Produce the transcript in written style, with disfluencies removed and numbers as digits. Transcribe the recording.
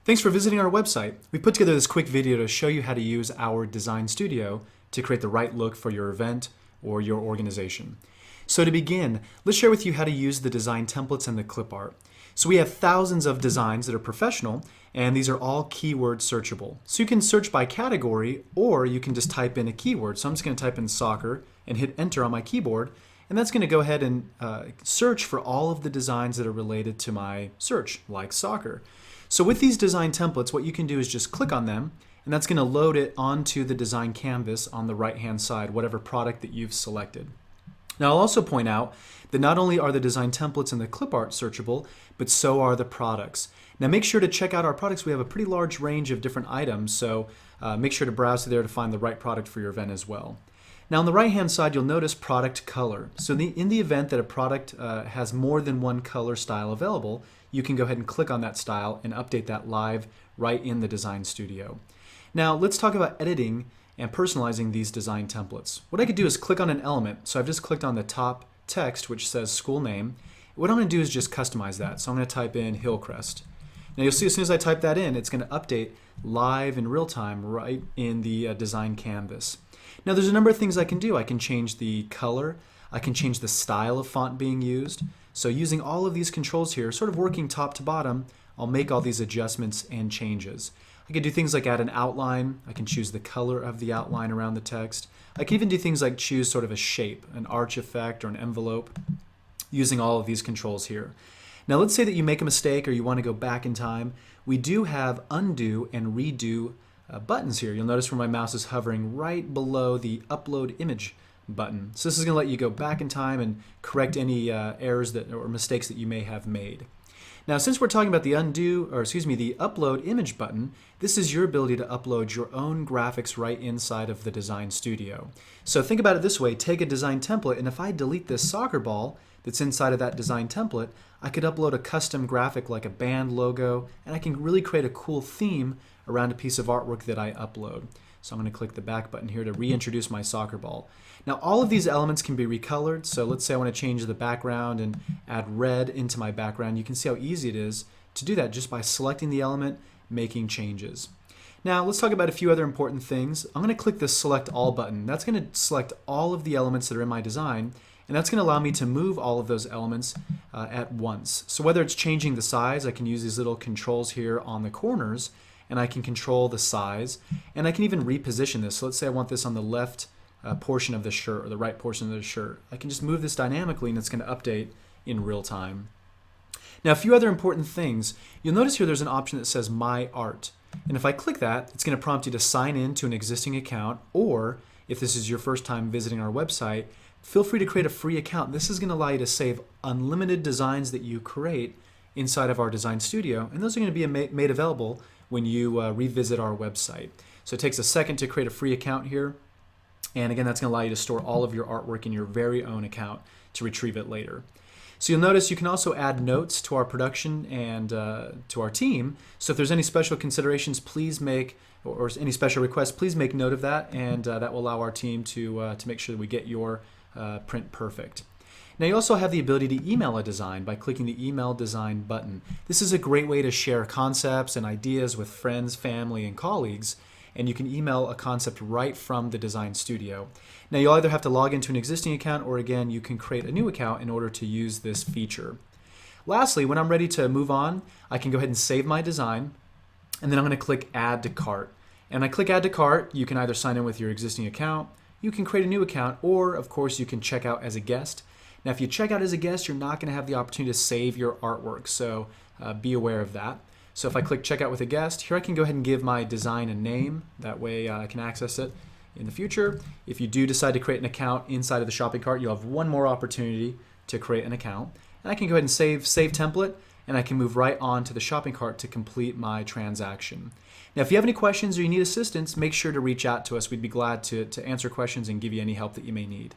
Thanks for visiting our website. We put together this quick video to show you how to use our design studio to create the right look for your event or your organization. So to begin, let's share with you how to use the design templates and the clip art. So we have thousands of designs that are professional, and these are all keyword searchable. So you can search by category, or you can just type in a keyword. So I'm just going to type in soccer and hit enter on my keyboard, and that's going to go ahead and search for all of the designs that are related to my search, like soccer. So with these design templates, what you can do is just click on them, and that's going to load it onto the design canvas on the right-hand side, whatever product that you've selected. Now I'll also point out that not only are the design templates and the clip art searchable, but so are the products. Now make sure to check out our products. We have a pretty large range of different items, so make sure to browse there to find the right product for your event as well. Now on the right-hand side, you'll notice product color. So in the event that a product has more than one color style available, you can go ahead and click on that style and update that live right in the Design Studio. Now let's talk about editing and personalizing these design templates. What I could do is click on an element. So I've just clicked on the top text which says school name. What I'm going to do is just customize that. So I'm going to type in Hillcrest. Now you'll see as soon as I type that in, it's going to update live in real time right in the design canvas. Now there's a number of things I can do. I can change the color. I can change the style of font being used. So using all of these controls here, sort of working top to bottom, I'll make all these adjustments and changes. I can do things like add an outline. I can choose the color of the outline around the text. I can even do things like choose sort of a shape, an arch effect or an envelope, using all of these controls here. Now let's say that you make a mistake or you want to go back in time. We do have undo and redo buttons here. You'll notice where my mouse is hovering right below the upload image button. So this is going to let you go back in time and correct any errors or mistakes that you may have made. Now since we're talking about the the upload image button, this is your ability to upload your own graphics right inside of the Design Studio. So think about it this way, take a design template, and if I delete this soccer ball that's inside of that design template, I could upload a custom graphic like a band logo, and I can really create a cool theme around a piece of artwork that I upload. So I'm going to click the back button here to reintroduce my soccer ball. Now all of these elements can be recolored, so let's say I want to change the background and add red into my background. You can see how easy it is to do that just by selecting the element, making changes. Now let's talk about a few other important things. I'm going to click the Select All button. That's going to select all of the elements that are in my design, and that's going to allow me to move all of those elements at once. So whether it's changing the size, I can use these little controls here on the corners, and I can control the size, and I can even reposition this. So let's say I want this on the left portion of the shirt or the right portion of the shirt. I can just move this dynamically and it's going to update in real time. Now a few other important things. You'll notice here there's an option that says My Art, and if I click that, it's going to prompt you to sign in to an existing account, or if this is your first time visiting our website, feel free to create a free account. This is going to allow you to save unlimited designs that you create inside of our Design Studio, and those are going to be made available when you revisit our website. So it takes a second to create a free account here, and again that's going to allow you to store all of your artwork in your very own account to retrieve it later. So you'll notice you can also add notes to our production and to our team. So if there's any special considerations, please make, or any special requests, please make note of that, and that will allow our team to make sure that we get your print perfect. Now you also have the ability to email a design by clicking the Email Design button. This is a great way to share concepts and ideas with friends, family, and colleagues, and you can email a concept right from the Design Studio. Now you'll either have to log into an existing account, or again you can create a new account in order to use this feature. Lastly, when I'm ready to move on, I can go ahead and save my design, and then I'm going to click Add to Cart. And when I click Add to Cart, you can either sign in with your existing account, you can create a new account, or of course you can check out as a guest. Now if you check out as a guest, you're not going to have the opportunity to save your artwork, so be aware of that. So if I click check out with a guest, here I can go ahead and give my design a name. That way I can access it in the future. If you do decide to create an account inside of the shopping cart, you'll have one more opportunity to create an account. And I can go ahead and save template, and I can move right on to the shopping cart to complete my transaction. Now if you have any questions or you need assistance, make sure to reach out to us. We'd be glad to answer questions and give you any help that you may need.